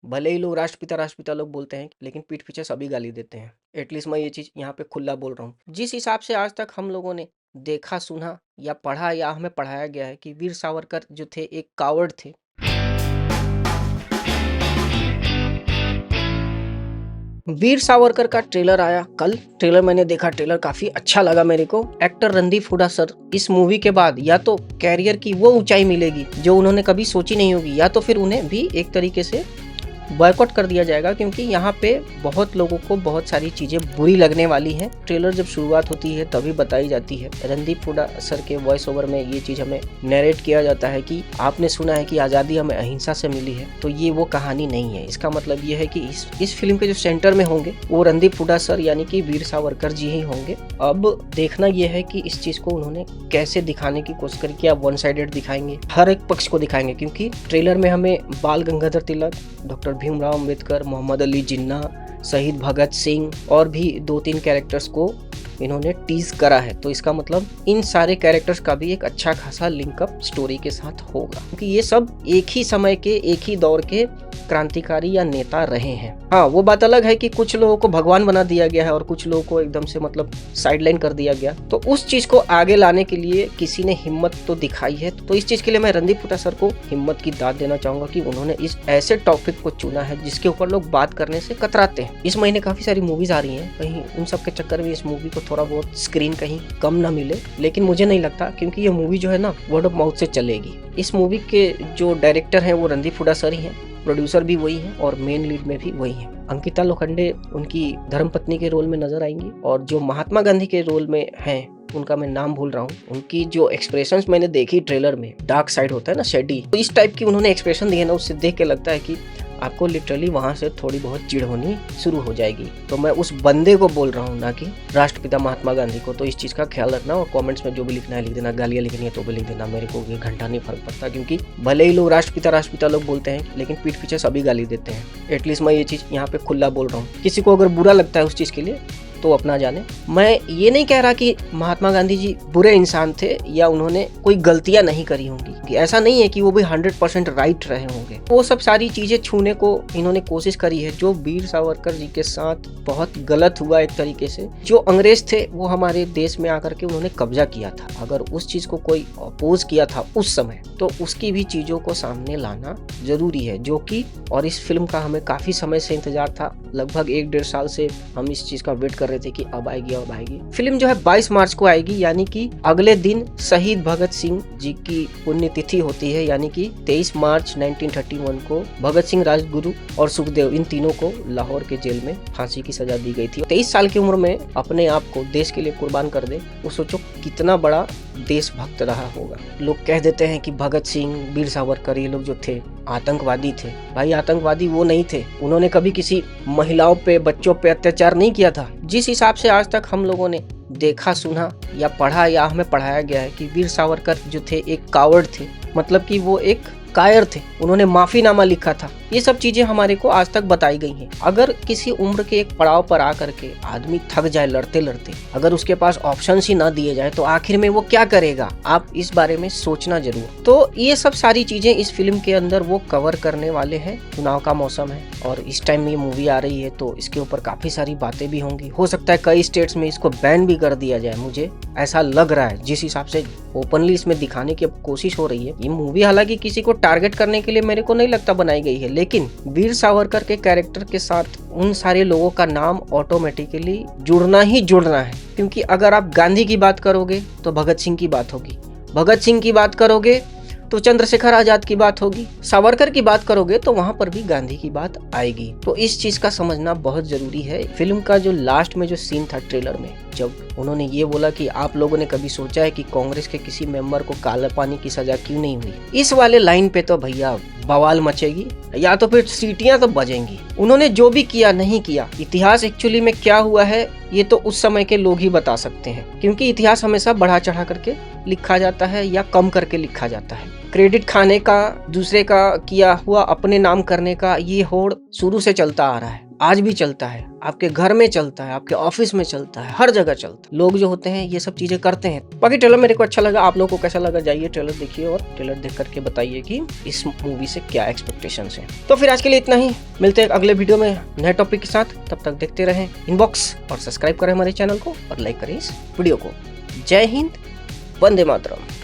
भले ही लोग राष्ट्रपिता राष्ट्रपिता लोग बोलते हैं, लेकिन पीठ पीछे सभी गाली देते हैं। एटलीस्ट मैं ये चीज़ यहाँ पे खुला बोल रहा हूँ। जिस हिसाब से आज तक हम लोगों ने देखा, सुना या पढ़ा या हमें पढ़ाया गया है कि वीर सावरकर जो थे एक कावर्ड थे। वीर सावरकर का ट्रेलर आया कल। ट्रेलर मैंने देखा, ट्रेलर काफी अच्छा लगा मेरे को। एक्टर रणदीप हुडा सर इस मूवी के बाद या तो कैरियर की वो ऊंचाई मिलेगी जो उन्होंने कभी सोची नहीं होगी, या तो फिर उन्हें भी एक तरीके से बॉयकॉट कर दिया जाएगा, क्योंकि यहाँ पे बहुत लोगों को बहुत सारी चीज़ें बुरी लगने वाली हैं। ट्रेलर जब शुरुआत होती है तभी बताई जाती है, रणदीप हुडा सर के वॉइस ओवर में ये चीज़ हमें नरेट किया जाता है कि आपने सुना है कि आज़ादी हमें अहिंसा से मिली है, तो ये वो कहानी नहीं है। इसका मतलब ये है कि इस फिल्म के जो सेंटर में होंगे वो रणदीप हुडा सर यानी कि वीर सावरकर जी ही होंगे। अब देखना यह है कि इस चीज़ को उन्होंने कैसे दिखाने की कोशिश करी। क्या वन साइडेड दिखाएंगे, हर एक पक्ष को दिखाएंगे, क्योंकि ट्रेलर में हमें बाल गंगाधर तिलक, डॉक्टर भीमराव अंबेडकर, मोहम्मद अली जिन्ना, शहीद भगत सिंह और भी 2-3 कैरेक्टर्स को इन्होंने टीज करा है। तो इसका मतलब इन सारे कैरेक्टर्स का भी एक अच्छा खासा लिंकअप स्टोरी के साथ होगा, क्योंकि ये सब एक ही समय के, एक ही दौर के क्रांतिकारी या नेता रहे हैं। हाँ, वो बात अलग है कि कुछ लोगों को भगवान बना दिया गया है और कुछ लोगों को एकदम से मतलब साइडलाइन कर दिया गया। तो उस चीज को आगे लाने के लिए किसी ने हिम्मत तो दिखाई है। तो इस चीज के लिए मैं रणदीप हुडा सर को हिम्मत की दाद देना चाहूंगा कि उन्होंने इस ऐसे टॉपिक को चुना है जिसके ऊपर लोग बात करने से कतराते हैं। इस महीने काफी सारी मूवीज आ रही हैं, कहीं उन सब के चक्कर में इस मूवी को थोड़ा बहुत स्क्रीन कहीं कम ना मिले, लेकिन मुझे नहीं लगता, क्योंकि ये मूवी जो है ना वर्ड ऑफ माउथ से चलेगी। इस मूवी के जो डायरेक्टर हैं वो रणदीप हुडा सर ही हैं, प्रोड्यूसर भी वही हैं और मेन लीड में भी वही हैं। अंकिता लोखंडे उनकी धर्मपत्नी के रोल में नजर आएंगी, और जो महात्मा गांधी के रोल में हैं उनका मैं नाम भूल रहा हूँ। उनकी जो एक्सप्रेशंस मैंने देखी ट्रेलर में, डार्क साइड होता है ना, शेडी, तो इस टाइप की उन्होंने एक्सप्रेशन दिए ना, उससे देख के लगता है कि आपको लिटरली वहां से थोड़ी बहुत चिढ़ होनी शुरू हो जाएगी। तो मैं उस बंदे को बोल रहा हूँ, ना कि राष्ट्रपिता महात्मा गांधी को। तो इस चीज का ख्याल रखना, और कमेंट्स में जो भी लिखना है लिख देना, गालियां लिखनी है तो भी लिख देना, मेरे को ये घंटा नहीं फर्क पड़ता, क्योंकि भले ही लोग राष्ट्रपिता राष्ट्रपिता लोग बोलते हैं, लेकिन पीठ पीछे सभी गाली देते हैं। एटलीस्ट मैं ये चीज यहाँ पे खुला बोल रहा हूँ। किसी को अगर बुरा लगता है उस चीज के लिए तो अपना जाने। मैं ये नहीं कह रहा कि महात्मा गांधी जी बुरे इंसान थे या उन्होंने कोई गलतियां नहीं करी होंगी, ऐसा नहीं है कि वो भी 100% राइट रहे होंगे। वो सब सारी चीजें छूने को इन्होंने कोशिश करी है। जो वीर सावरकर जी के साथ बहुत गलत हुआ एक तरीके से, जो अंग्रेज थे वो हमारे देश में आकर के उन्होंने कब्जा किया था, अगर उस चीज को कोई अपोज किया था उस समय, तो उसकी भी चीजों को सामने लाना जरूरी है, जो कि और इस फिल्म का हमें काफी समय से इंतजार था। लगभग 1-1.5 साल से हम इस चीज का वेट कर रहे थे कि अब आएगी अब आएगी। फिल्म जो है 22 मार्च को आएगी, यानी कि अगले दिन शहीद भगत सिंह जी की पुण्यतिथि होती है, यानी कि 23 मार्च 1931 को भगत सिंह, राजगुरु और सुखदेव, इन तीनों को लाहौर के जेल में फांसी की सजा दी गई थी। 23 साल की उम्र में अपने आप को देश के लिए कुर्बान कर दे, वो सोचो कितना बड़ा देशभक्त रहा होगा। लोग कह देते हैं कि भगत सिंह, वीर सावरकर, ये लोग जो थे आतंकवादी थे। भाई आतंकवादी वो नहीं थे, उन्होंने कभी किसी महिलाओं पे, बच्चों पे अत्याचार नहीं किया था। जिस हिसाब से आज तक हम लोगों ने देखा, सुना या पढ़ा या हमें पढ़ाया गया है कि वीर सावरकर जो थे एक कावर्ड थे, मतलब कि वो एक कायर थे, उन्होंने माफीनामा लिखा था, ये सब चीजें हमारे को आज तक बताई गई हैं। अगर किसी उम्र के एक पड़ाव पर आकर के आदमी थक जाए लड़ते लड़ते, अगर उसके पास ऑप्शंस ही ना दिए जाए, तो आखिर में वो क्या करेगा, आप इस बारे में सोचना जरूर। तो ये सब सारी चीजें इस फिल्म के अंदर वो कवर करने वाले हैं। चुनाव का मौसम है और इस टाइम ये मूवी आ रही है, तो इसके ऊपर काफी सारी बातें भी होंगी। हो सकता है कई स्टेट्स में इसको बैन भी कर दिया जाए, मुझे ऐसा लग रहा है। जिस हिसाब से ओपनली इसमें दिखाने की कोशिश हो रही है, ये मूवी हालांकि किसी को टारगेट करने के लिए मेरे को नहीं लगता बनाई गई है, लेकिन वीर सावरकर के कैरेक्टर के साथ उन सारे लोगों का नाम ऑटोमेटिकली जुड़ना ही जुड़ना है। क्योंकि अगर आप गांधी की बात करोगे तो भगत सिंह की बात होगी, भगत सिंह की बात करोगे तो चंद्रशेखर आजाद की बात होगी, सावरकर की बात करोगे तो वहां पर भी गांधी की बात आएगी। तो इस चीज का समझना बहुत जरूरी है। फिल्म का जो लास्ट में जो सीन था ट्रेलर में, जब उन्होंने ये बोला कि आप लोगों ने कभी सोचा है कि कांग्रेस के किसी मेंबर को काला पानी की सजा क्यों नहीं हुई, इस वाले लाइन पे तो भैया बवाल मचेगी, या तो फिर सीटियां तो बजेंगी। उन्होंने जो भी किया नहीं किया, इतिहास एक्चुअली में क्या हुआ है ये तो उस समय के लोग ही बता सकते हैं, क्योंकि इतिहास हमेशा बढ़ा चढ़ा करके लिखा जाता है या कम करके लिखा जाता है। क्रेडिट खाने का, दूसरे का किया हुआ अपने नाम करने का, ये होड़ शुरू से चलता आ रहा है। आज भी चलता है, आपके घर में चलता है, आपके ऑफिस में चलता है, हर जगह चलता है। लोग जो होते हैं ये सब चीजें करते हैं। बाकी ट्रेलर मेरे को अच्छा लगा, आप लोगों को कैसा लगा जाइए ट्रेलर देखिए और ट्रेलर देख करके बताइए कि इस मूवी से क्या एक्सपेक्टेशंस हैं। तो फिर आज के लिए इतना ही, मिलते हैं अगले वीडियो में नए टॉपिक के साथ। तब तक देखते रहें इनबॉक्स और सब्सक्राइब करें हमारे चैनल को और लाइक करें इस वीडियो को। जय हिंद, वंदे मातरम।